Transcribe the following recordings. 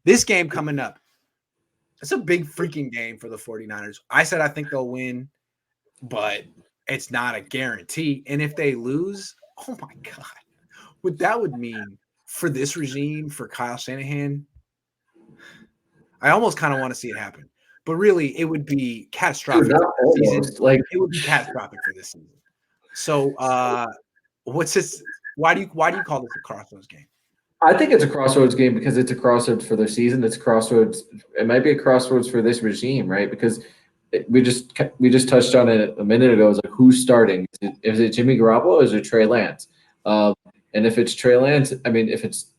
This game coming up, it's a big freaking game for the 49ers. I said I think they'll win, but it's not a guarantee. And if they lose, oh my God, what that would mean for this regime, for Kyle Shanahan, I almost kind of want to see it happen. But really, it would be catastrophic Dude, for this season. like It would be catastrophic for this season. So what's this? Why do you call this a Crossroads game? I think it's a crossroads game because it's a crossroads for their season. It's crossroads. It might be a crossroads for this regime, right? Because we just touched on it a minute ago. It's like who's starting? Is it Jimmy Garoppolo or is it Trey Lance? And if it's Trey Lance, I mean, if it's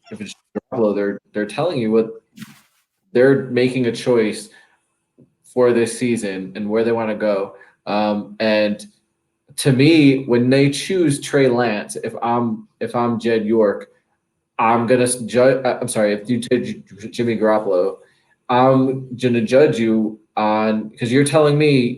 Garoppolo, they're telling you what they're making a choice for this season and where they want to go. And to me, when they choose Trey Lance, if I'm Jed York, I'm gonna judge. I'm sorry, if you did Jimmy Garoppolo, I'm gonna judge you on because you're telling me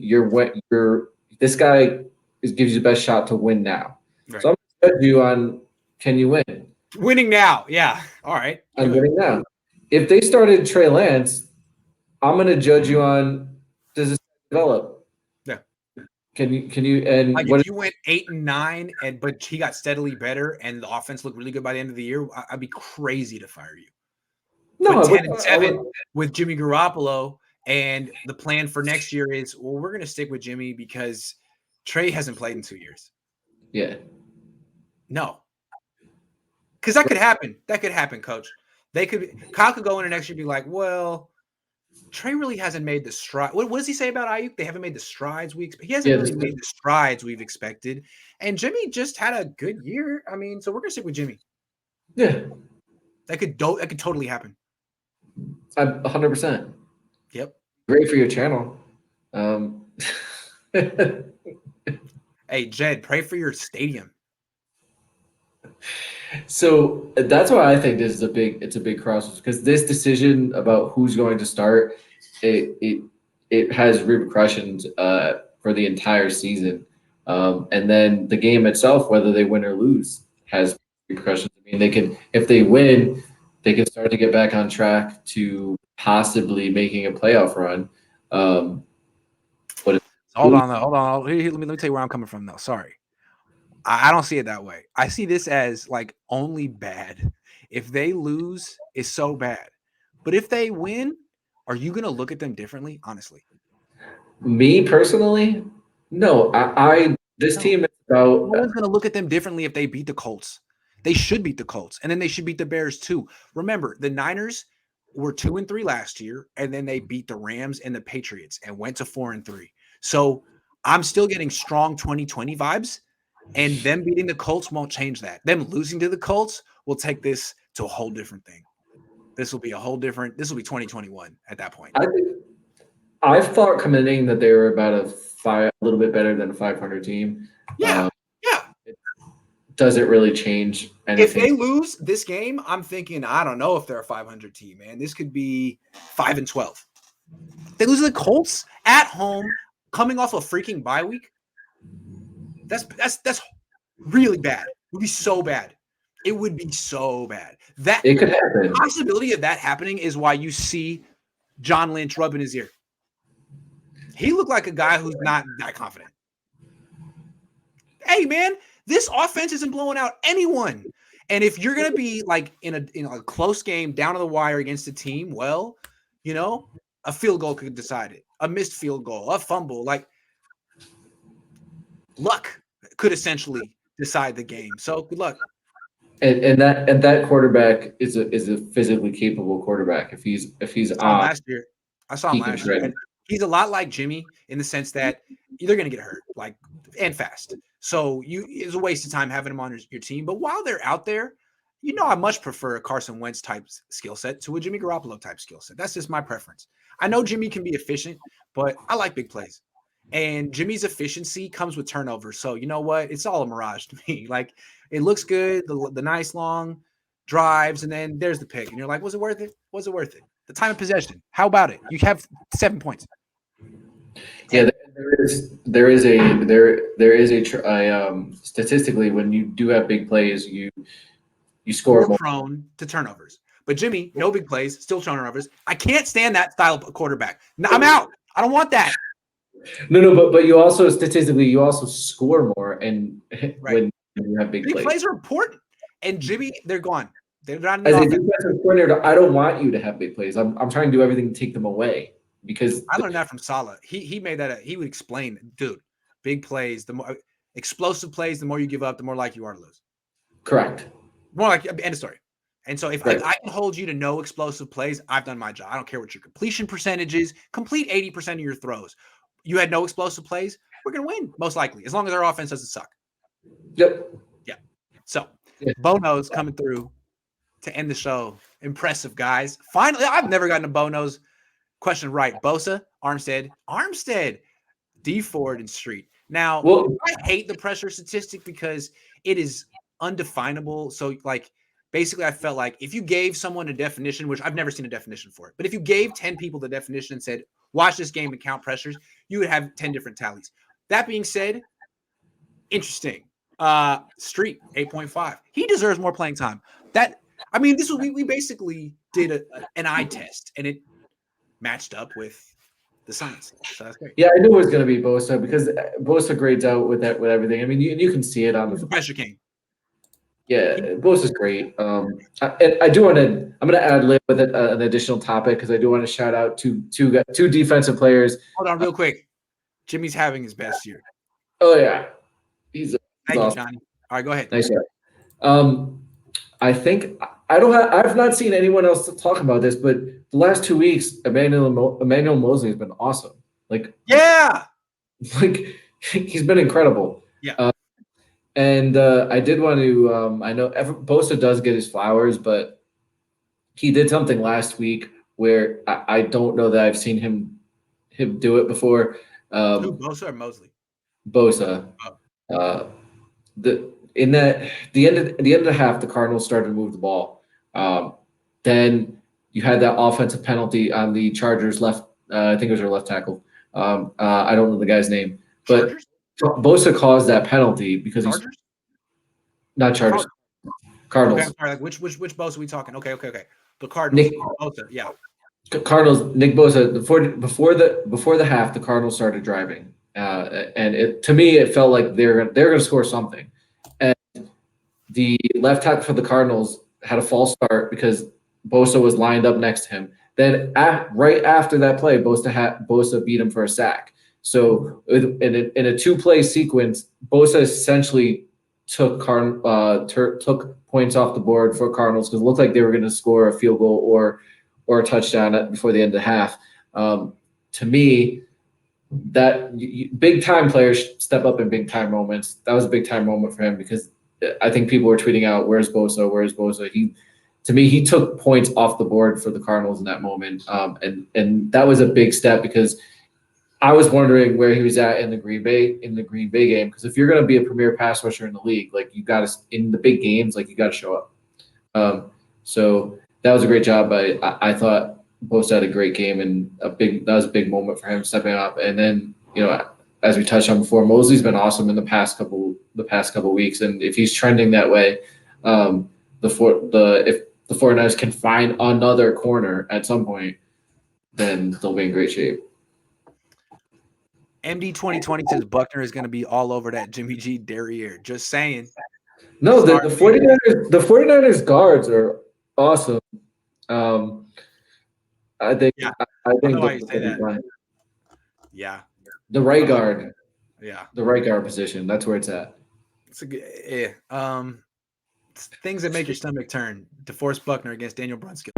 this guy gives you the best shot to win now. Right. So I'm gonna judge you on can you win? Winning now, yeah. All right. I'm winning now. If they started Trey Lance, I'm gonna judge you on does this develop? Can you and like if you went 8-9 but he got steadily better and the offense looked really good by the end of the year, I'd be crazy to fire you. No, 10-7 with Jimmy Garoppolo, and the plan for next year is we're going to stick with Jimmy because Trey hasn't played in 2 years. Yeah. No. Because that could happen. That could happen, Coach. Kyle could go into next year and be like, well, Trey really hasn't made the stride. What does he say about Ayuk? They haven't made the strides he hasn't really made the strides we've expected. And Jimmy just had a good year. I mean, so we're gonna stick with Jimmy. Yeah, that could totally happen. 100%. Yep. Great for your channel. Hey, Jed, pray for your stadium. So that's why I think it's a big crossroads because this decision about who's going to start, it has repercussions for the entire season, and then the game itself, whether they win or lose, has repercussions. I mean, if they win, they can start to get back on track to possibly making a playoff run. But hold on. Let me tell you where I'm coming from, though. Sorry. I don't see it that way. I see this as like only bad. If they lose, it's so bad. But if they win, are you going to look at them differently? Honestly, me personally, no. This team is about. No one's going to look at them differently if they beat the Colts. They should beat the Colts, and then they should beat the Bears too. Remember, the Niners were 2-3 last year, and then they beat the Rams and the Patriots and went to 4-3. So I'm still getting strong 2020 vibes. And them beating the Colts won't change that. Them losing to the Colts will take this to a whole different thing. This will be 2021 at that point. I thought coming in that they were about a little bit better than a 500 team. Yeah. It doesn't really change anything. If they lose this game, I'm thinking, I don't know if they're a 500 team, man. This could be 5-12. They lose to the Colts at home, coming off a freaking bye week. That's really bad. It would be so bad. It would be so bad. That it could happen. The possibility of that happening is why you see John Lynch rubbing his ear. He looked like a guy who's not that confident. Hey, man, this offense isn't blowing out anyone. And if you're gonna be like in a close game down to the wire against a team, well, a field goal could decide it. A missed field goal, a fumble, like luck could essentially decide the game. So good luck. And that quarterback is a physically capable quarterback. If he's on last year, I saw him last year. And he's a lot like Jimmy in the sense that they're going to get hurt, and fast. So it's a waste of time having him on your team. But while they're out there, I much prefer a Carson Wentz type skill set to a Jimmy Garoppolo type skill set. That's just my preference. I know Jimmy can be efficient, but I like big plays. And Jimmy's efficiency comes with turnovers. So you know what? It's all a mirage to me. Like it looks good, the nice long drives, and then there's the pick. And you're like, was it worth it? Was it worth it? The time of possession. How about it? You have 7 points. Yeah, there is a statistically when you do have big plays, you score more prone to turnovers. But Jimmy, no big plays, still turnovers. I can't stand that style of quarterback. No, I'm out. I don't want that. No, but you also statistically you also score more, and when you have big plays are important. And Jimmy, they're gone. They're not in the the As a defensive coordinator, I don't want you to have big plays. I'm trying to do everything to take them away because I learned that from Saleh. He made that. He would explain, dude, big plays, the more explosive plays, the more you give up, the more likely you are to lose. Correct. More like end of story. And so if I can hold you to no explosive plays, I've done my job. I don't care what your completion percentage is. Complete 80% of your throws. You had no explosive plays, we're going to win, most likely, as long as our offense doesn't suck. Yep. Yeah. So, Bono's coming through to end the show. Impressive, guys. Finally, I've never gotten a Bono's question right. Bosa, Armstead, D Ford, and Street. Now, I hate the pressure statistic because it is undefinable. So, like, basically, I felt like if you gave someone a definition, which I've never seen a definition for it, but if you gave 10 people the definition and said, watch this game and count pressures, you would have 10 different tallies. That being said, interesting. Street, 8.5. He deserves more playing time. This was we basically did an eye test, and it matched up with the science. So that's great. Yeah, I knew it was going to be Bosa because Bosa grades out with everything. I mean, you can see it on the pressure king. Yeah, Bosa's great. I do want to. I'm going to add with it an additional topic because I do want to shout out two defensive players. Hold on, real quick. Jimmy's having his best year. Oh yeah, he's Thank awesome. you, Johnny. All right, go ahead. Nice job. I think I've not seen anyone else talk about this, but the last 2 weeks, Emmanuel Mosley has been awesome. Like he's been incredible. Yeah. And I did want to. I know Bosa does get his flowers, but he did something last week where I don't know that I've seen him do it before. Who, Bosa or Mosley? Bosa. Oh. The end of the half, the Cardinals started to move the ball. Then you had that offensive penalty on the Chargers left. I think it was their left tackle. I don't know the guy's name, but Chargers? Bosa caused that penalty because he's not Chargers. Cardinals. Okay, like which Bosa are we talking? Okay. The Cardinals. Bosa, yeah. Cardinals. Nick Bosa. Before the half, the Cardinals started driving, and to me it felt like they're going to score something. And the left tackle for the Cardinals had a false start because Bosa was lined up next to him. Then right after that play, Bosa beat him for a sack. So in a 2-play sequence, Bosa essentially took points off the board for Cardinals because it looked like they were going to score a field goal or a touchdown before the end of the half. To me, that big time players step up in big time moments. That was a big time moment for him because I think people were tweeting out, "Where's Bosa? Where's Bosa?" To me, he took points off the board for the Cardinals in that moment, and that was a big step because I was wondering where he was at in the Green Bay game because if you're going to be a premier pass rusher in the league, like you got to in the big games, like you got to show up. So that was a great job. I thought Bosa had a great game and that was a big moment for him stepping up. And then as we touched on before, Mosley's been awesome in the past couple weeks, and if he's trending that way, if the 49ers can find another corner at some point, then they'll be in great shape. MD 2020 says Buckner is going to be all over that Jimmy G derriere. Just saying. No, the 49ers guards are awesome. I think. Yeah. I think why you say that. Fine. Yeah. The right guard. Yeah. The right guard position. That's where it's at. It's a good. Things that make your stomach turn. DeForest Buckner against Daniel Brunskill.